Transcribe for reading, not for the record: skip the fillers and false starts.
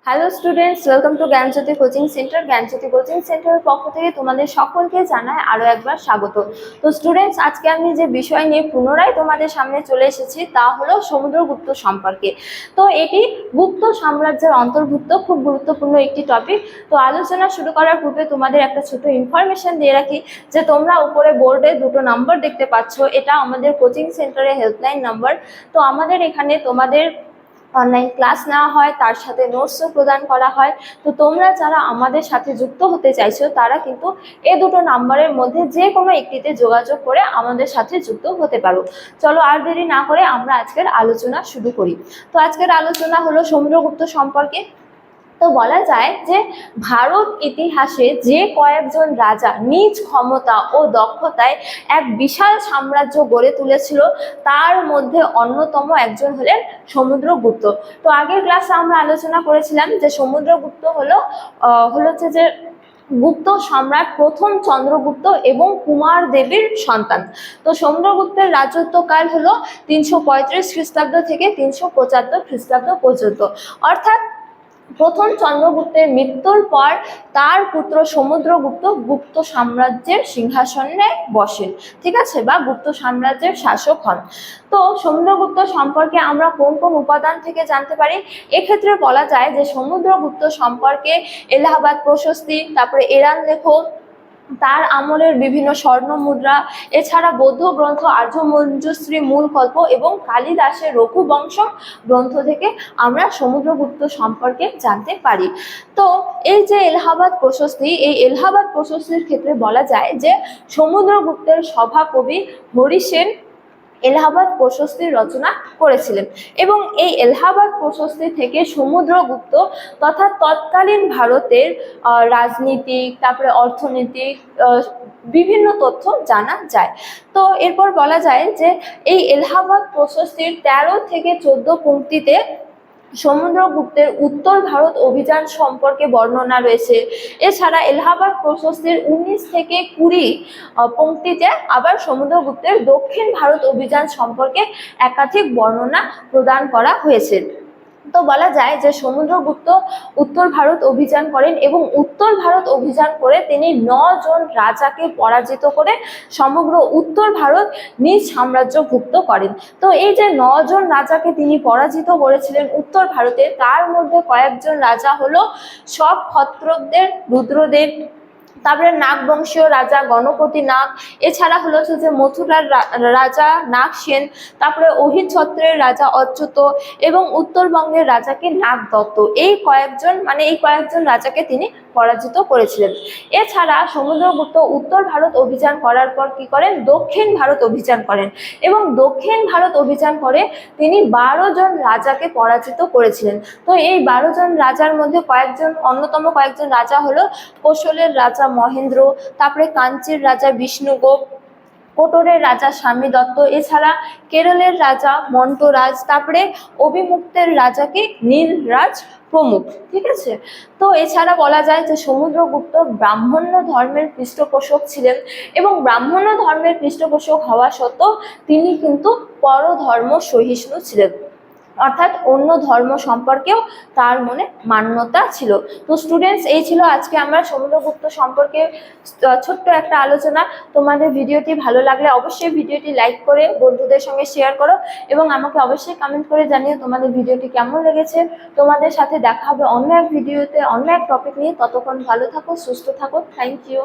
Hello students, welcome to Gyanjyoti coaching centre. Gyanjyoti coaching সেন্টারের পক্ষ থেকে তোমাদের সকলকে জানাই আরও একবার স্বাগত। তো স্টুডেন্টস, আজকে আমি যে বিষয় নিয়ে পুনরায় তোমাদের সামনে চলে এসেছি তা হলো সমুদ্রগুপ্ত সম্পর্কে। তো এটি গুপ্ত সাম্রাজ্যের অন্তর্ভুক্ত খুব গুরুত্বপূর্ণ একটি টপিক। তো আলোচনা শুরু করার পূর্বে তোমাদের একটা ছোট ইনফরমেশন দিয়ে রাখি যে তোমরা উপরে বোর্ডে দুটো নাম্বার দেখতে পাচ্ছ, এটা আমাদের কোচিং সেন্টারের হেল্পলাইন নাম্বার। তো আমাদের এখানে তোমাদের অনলাইন ক্লাস নেওয়া হয়, তার সাথে নোটসও প্রদান করা হয়। তো তোমরা যারা আমাদের সাথে যুক্ত হতে চাইছো তারা কিন্তু এই দুটো নাম্বারের মধ্যে যে কোনো একটিতে যোগাযোগ করে আমাদের সাথে যুক্ত হতে পারো। চলো আর দেরি না করে আমরা আজকের আলোচনা শুরু করি। তো আজকের আলোচনা হলো সমুদ্রগুপ্ত সম্পর্কে। তো বলা যায় যে ভারত ইতিহাসে যে কয়েকজন রাজা নিজ ক্ষমতা ও দক্ষতায় এক বিশাল সাম্রাজ্য গড়ে তুলেছিল তার মধ্যে অন্যতম একজন হলেন সমুদ্রগুপ্ত। তো আগের ক্লাসে আমরা আলোচনা করেছিলাম যে সমুদ্রগুপ্ত হলো হচ্ছে যে গুপ্ত সম্রাট প্রথম চন্দ্রগুপ্ত এবং কুমার দেবীর সন্তান। তো সমুদ্রগুপ্তের রাজত্বকাল হলো 335 খ্রিস্টাব্দ থেকে 375 খ্রিস্টাব্দ পর্যন্ত। অর্থাৎ প্রথম চন্দ্রগুপ্তের মৃত্যুর পর তার পুত্র সমুদ্রগুপ্ত গুপ্ত সাম্রাজ্যের সিংহাসনে বসেন, ঠিক আছে, বা গুপ্ত সাম্রাজ্যের শাসক হন। তো সমুদ্রগুপ্ত সম্পর্কে আমরা কোন কোন উপাদান থেকে জানতে পারি? এক্ষেত্রে বলা যায় যে সমুদ্রগুপ্ত সম্পর্কে এলাহাবাদ প্রশস্তি, তারপরে এরান লেখ, তার আমলের বিভিন্ন স্বর্ণ মুদ্রা, এছাড়া বৌদ্ধ গ্রন্থ আর্যমঞ্জুশ্রী মূলকল্প এবং কালিদাসের রঘুবংশম গ্রন্থ থেকে আমরা সমুদ্রগুপ্ত সম্পর্কে জানতে পারি। তো এই যে এলাহাবাদ প্রশস্তি, এই এলাহাবাদ প্রশস্তির ক্ষেত্রে বলা যায় যে সমুদ্রগুপ্তের সভাকবি হরিসেন এলাহাবাদ প্রশস্তি রচনা করেছিলেন এবং এই এলাহাবাদ প্রশস্তি থেকে সমুদ্রগুপ্ত তথা তৎকালীন ভারতের রাজনীতিক, তারপরে অর্থনৈতিক বিভিন্ন তথ্য জানা যায়। তো এরপর বলা যায় যে এই এলাহাবাদ প্রশস্তির 13 থেকে 14 পংক্তিতে সমুদ্রগুপ্তের উত্তর ভারত অভিযান সম্পর্কে বর্ণনা রয়েছে। এছাড়া এলাহাবাদ প্রশস্তির 19 থেকে 20 পংক্তিতে আবার সমুদ্রগুপ্তের দক্ষিণ ভারত অভিযান সম্পর্কে একাধিক বর্ণনা প্রদান করা হয়েছে। তো বলা যায় যে সমুদ্রগুপ্ত উত্তর ভারত অভিযান করেন এবং উত্তর ভারত অভিযান করে তিনি 9 জন রাজাকে পরাজিত করে সমগ্র উত্তর ভারত নিজ সাম্রাজ্যভুক্ত করেন। তো এই যে 9 জন রাজাকে তিনি পরাজিত করেছিলেন উত্তর ভারতে, তার মধ্যে কয়েকজন রাজা হলো সব ক্ষত্রদের রুদ্রদেব, তারপরে নাগবংশীয় রাজা গণপতি নাগ, এছাড়া হলো যে মথুরার রাজা নাগ সেন, তারপরে অহিত ছত্রের রাজা অচ্যুত এবং উত্তরবঙ্গের রাজাকে নাগ দত্ত। এই কয়েকজন রাজাকে তিনি পরাজিত করেছিলেন। এছাড়া সমুদ্রগুপ্ত উত্তর ভারত অভিযান করার পর কি করেন? দক্ষিণ ভারত অভিযান করেন এবং দক্ষিণ ভারত অভিযান করে তিনি 12 জন রাজাকে পরাজিত করেছিলেন। তো এই 12 জন রাজার মধ্যে অন্যতম কয়েকজন রাজা হলো কোশলের রাজা মহেন্দ্র, তারপরে কাঞ্চির রাজা বিষ্ণুগুপ, কোটরের রাজা স্বামী দত্ত, এছাড়া কেরলের রাজা মন্টরাজ, তারপরে অবিমুক্তের রাজাকে নীলরাজ প্রমুখ, ঠিক আছে। তো এছাড়া বলা যায় যে সমুদ্রগুপ্ত ব্রাহ্মণ্য ধর্মের পৃষ্ঠপোষক ছিলেন এবং ব্রাহ্মণ্য ধর্মের পৃষ্ঠপোষক হওয়া সত্ত্বেও তিনি কিন্তু পরধর্ম সহিষ্ণু ছিলেন, অর্থাৎ অন্য ধর্ম সম্পর্কেও তার মনে মান্যতা ছিল। তো স্টুডেন্টস, এই ছিল আজকে আমরা সমুদ্রগুপ্ত সম্পর্কে ছোট্ট একটা আলোচনা। তোমাদের ভিডিওটি ভালো লাগলে অবশ্যই ভিডিওটি লাইক করে বন্ধুদের সঙ্গে শেয়ার করো এবং আমাকে অবশ্যই কমেন্ট করে জানিও তোমাদের ভিডিওটি কেমন লেগেছে। তোমাদের সাথে দেখা হবে অন্য এক ভিডিওতে অন্য এক টপিক নিয়ে। ততক্ষণ ভালো থাকো, সুস্থ থাকো। Thank you.